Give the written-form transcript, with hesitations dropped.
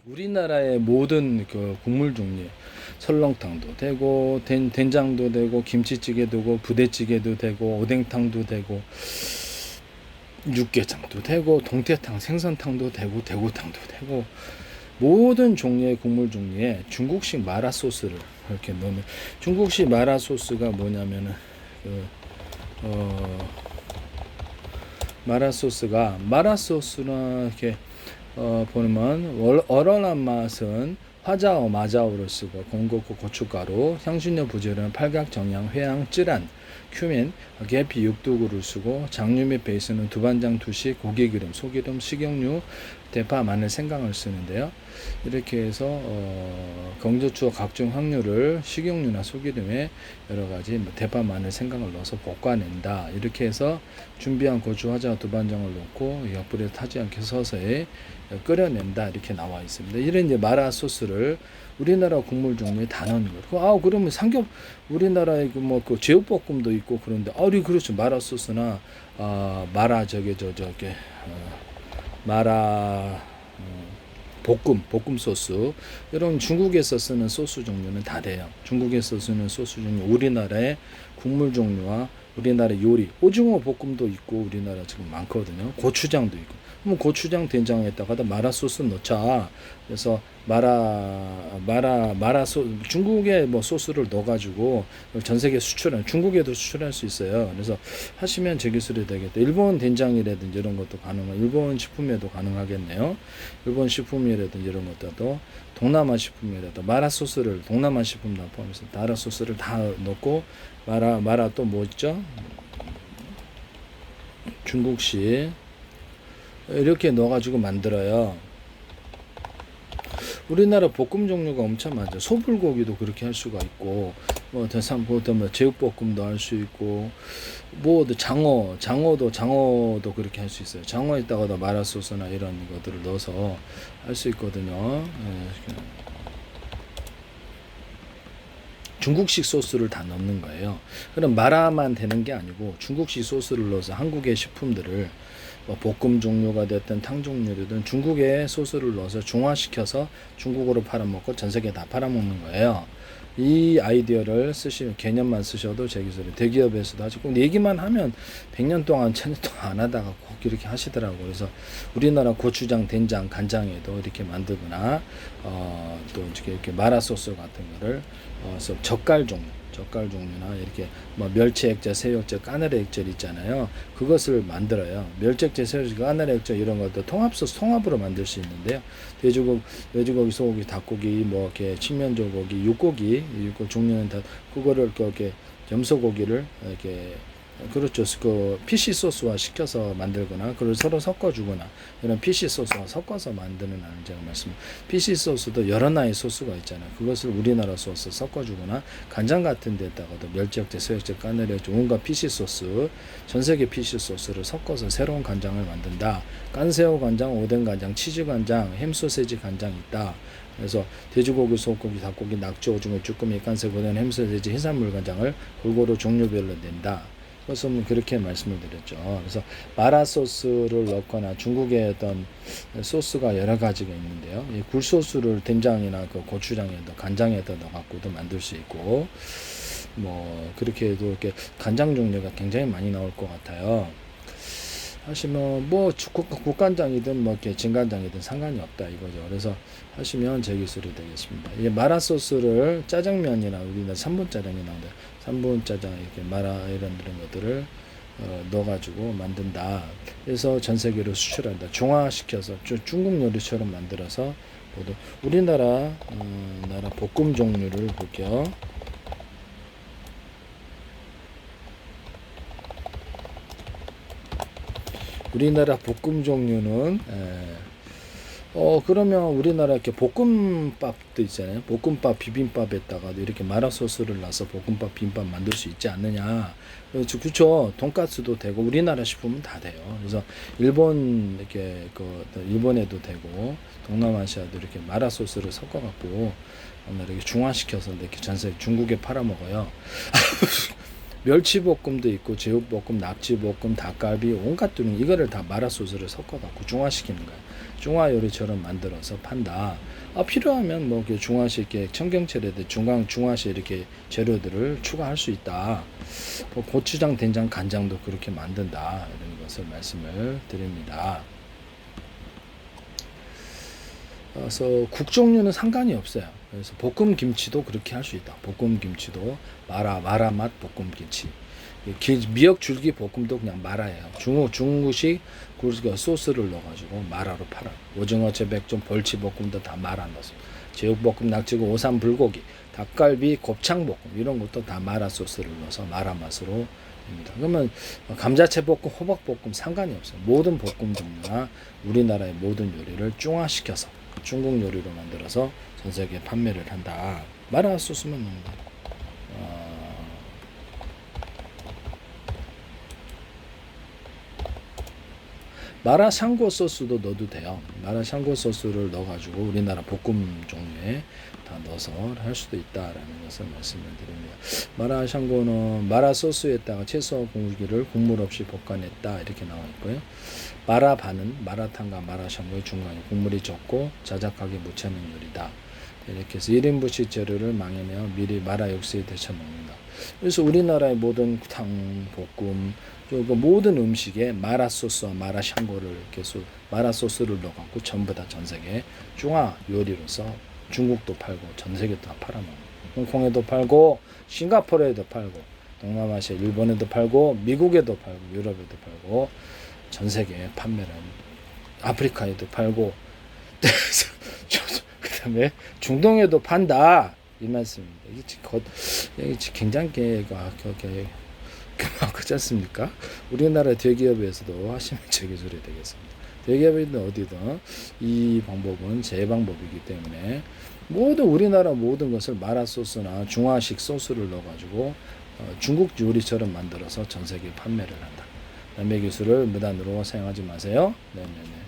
우리나라의 모든 그 국물 종류, 설렁탕도 되고 된장도 되고 김치찌개도 되고 부대찌개도 되고 오뎅탕도 되고 육개장도 되고 동태탕 생선탕도 되고 대구탕도 되고 모든 종류의 국물 종류에 중국식 마라 소스를 이렇게 넣는. 중국식 마라 소스가 뭐냐면은 그, 어, 마라 소스나 이렇게 보면 얼얼한 맛은 화자오 마자오를 쓰고 공고고 고춧가루, 향신료 부재료는 팔각, 정향, 회향, 쯔란, 큐민, 계피, 육두구를 쓰고 장류 및 베이스는 두반장, 두시, 고기기름, 소기름, 식용유, 대파, 마늘, 생강을 쓰는데요. 이렇게 해서 건조추와 각종 향료를 식용유나 소기름에 여러 가지 대파, 마늘, 생강을 넣어서 볶아낸다. 이렇게 해서 준비한 고추, 화자, 두반장을 넣고 약불에 타지 않게 서서히 끓여낸다. 이렇게 나와 있습니다. 이런 이제 마라 소스를 우리나라 국물 종류에 다 넣는 거예요. 그러면 삼겹 우리나라에 그 제육볶음도 있고 그런데 우리 그렇죠. 마라 소스나 마라 저게 마라 볶음 소스 이런 중국에서 쓰는 소스 종류는 다 돼요. 중국에서 쓰는 소스 종류 우리나라의 국물 종류와 우리나라 요리 오징어 볶음도 있고 우리나라 지금 많거든요. 고추장도 있고 그럼 고추장 된장에다가 마라 소스 넣자. 그래서 마라 중국에 뭐 소스를 넣어가지고 전 세계 수출한 중국에도 수출할 수 있어요. 그래서 하시면 제 기술이 되겠다. 일본 된장이라든지 이런 것도 가능한 일본 식품에도 가능하겠네요. 일본 식품이라든지 이런 것도 동남아 식품이라도 마라 소스를 동남아 식품 다 포함해서 마라 소스를 다 넣고 마라 또 뭐 있죠? 중국식 이렇게 넣어가지고 만들어요. 우리나라 볶음 종류가 엄청 많죠. 소불고기도 그렇게 할 수가 있고, 뭐 대삼보다 뭐 제육볶음도 할 수 있고, 뭐 장어도 그렇게 할 수 있어요. 장어에다가 마라 소스나 이런 것들을 넣어서 할 수 있거든요. 중국식 소스를 다 넣는 거예요. 그럼 마라만 되는 게 아니고 중국식 소스를 넣어서 한국의 식품들을 뭐 볶음 종류가 됐든 탕 종류든 중국의 소스를 넣어서 중화시켜서 중국으로 팔아먹고 전 세계 다 팔아먹는 거예요. 이 아이디어를 쓰시면 개념만 쓰셔도 제 기술이 대기업에서도 하시고 얘기만 하면 100년 동안 1000년 동안 안 하다가 꼭 이렇게 하시더라고요. 그래서 우리나라 고추장, 된장, 간장에도 이렇게 만들거나 또 이렇게 마라 소스 같은 거를 젓갈 종류나 이렇게 뭐 멸치 액젓, 새우 액젓, 까나리 액젓 있잖아요. 그것을 만들어요. 멸치 액젓, 새우 액젓, 까나리 액젓 이런 것도 통합으로 만들 수 있는데요. 돼지고기, 소고기, 닭고기, 뭐 이렇게 칠면조고기, 육고기 종류는 다 그거를 이렇게 염소고기를 이렇게 그렇죠. 그 PC 소스와 시켜서 만들거나 그걸 서로 섞어주거나 이런 PC 소스와 섞어서 만드는 아는 제가 말씀. PC 소스도 여러 나의 소스가 있잖아요. 그것을 우리나라 소스 섞어주거나 간장 같은 데다가도 멸치액젓, 새우액젓, 까나리액젓, 온갖 PC 소스, 전 세계 PC 소스를 섞어서 새로운 간장을 만든다. 깐새우 간장, 오뎅 간장, 치즈 간장, 햄 소세지 간장 있다. 그래서 돼지고기, 소고기, 닭고기, 낙지, 오징어, 쭈꾸미, 깐새우, 오뎅, 햄 소세지, 해산물 간장을 골고루 종류별로 낸다. 그것은 그렇게 말씀을 드렸죠. 그래서 마라 소스를 넣거나 중국의 어떤 소스가 여러 가지가 있는데요. 이 굴소스를 된장이나 그 고추장에다 간장에다 넣어갖고도 만들 수 있고 뭐 그렇게 해도 이렇게 간장 종류가 굉장히 많이 나올 것 같아요. 하시면 뭐 국간장이든 뭐 이렇게 진간장이든 상관이 없다 이거죠. 그래서 하시면 제 기술이 되겠습니다. 이 마라 소스를 짜장면이나 우리나라 3분 짜장이 나오는데 3분 짜장 이렇게 마라 이런 것들을 넣어가지고 만든다. 그래서 전 세계로 수출한다. 중화시켜서 중국 요리처럼 만들어서 모두 우리나라 나라 볶음 종류를 볼게요. 우리나라 볶음 종류는 그러면 우리나라 이렇게 볶음밥도 있잖아요. 볶음밥, 비빔밥에다가도 이렇게 마라 소스를 넣어서 볶음밥, 비빔밥 만들 수 있지 않느냐. 그렇죠. 돈가스도 되고 우리나라 식품은 다 돼요. 그래서 일본 이렇게 일본에도 되고 동남아시아도 이렇게 마라 소스를 섞어갖고 이렇게 중화시켜서 이렇게 전세 중국에 팔아먹어요. 멸치볶음도 있고 제육볶음, 낙지볶음, 닭갈비 온갖 뚜껑 이거를 다 마라 소스를 섞어갖고 중화시키는 거예요. 중화 요리처럼 만들어서 판다. 필요하면 뭐 중화식 청경채라든 중화식 이렇게 재료들을 추가할 수 있다. 뭐 고추장, 된장, 간장도 그렇게 만든다. 이런 것을 말씀을 드립니다. 그래서 국 종류는 상관이 없어요. 그래서 볶음 김치도 그렇게 할 수 있다. 볶음 김치도 마라 맛 볶음 김치. 미역 줄기 볶음도 그냥 마라예요. 중국식 소스를 넣어가지고 마라로 팔아. 오징어 재백종 벌치 볶음도 다 마라 넣어서. 제육볶음, 낙지고 오삼 불고기, 닭갈비, 곱창 볶음 이런 것도 다 마라 소스를 넣어서 마라 맛으로 됩니다. 그러면 감자채 볶음, 호박 볶음 상관이 없어요. 모든 볶음 종류나 우리나라의 모든 요리를 중화시켜서 중국 요리로 만들어서 전 세계에 판매를 한다. 마라 소스만 넣는다. 마라샹궈 소스도 넣어도 돼요. 마라샹궈 소스를 넣어가지고 우리나라 볶음 종류에 다 넣어서 할 수도 있다라는 것을 말씀을 드립니다. 마라샹궈는 마라 소스에다가 채소 고기를 국물 없이 볶아냈다 이렇게 나와 있고요. 마라반은 마라탕과 마라샹궈의 중간에 국물이 적고 자작하게 무쳐낸 요리다. 이렇게 해서 1인분씩 재료를 망해내어 미리 마라 육수에 데쳐 먹는다. 그래서 우리나라의 모든 탕, 볶음, 그 모든 음식에 마라 소스와 마라 샹궈를 이렇게 마라 소스를 넣어갖고 전부 다 전 세계 중화 요리로서 중국도 팔고 전 세계 다 팔아먹는. 홍콩에도 팔고 싱가포르에도 팔고 동남아시아 일본에도 팔고 미국에도 팔고 유럽에도 팔고 전 세계에 판매를 아프리카에도 팔고 그다음에 중동에도 판다 이 말씀입니다. 이게 굉장히 그렇지 않습니까? 우리나라 대기업에서도 하시면 제기소리 되겠습니다. 대기업이든 어디든 이 방법은 제 방법이기 때문에 모든 우리나라 모든 것을 마라 소스나 중화식 소스를 넣어가지고 중국 요리처럼 만들어서 전 세계에 판매를 한다. 남의 기술을 무단으로 사용하지 마세요. 네네네.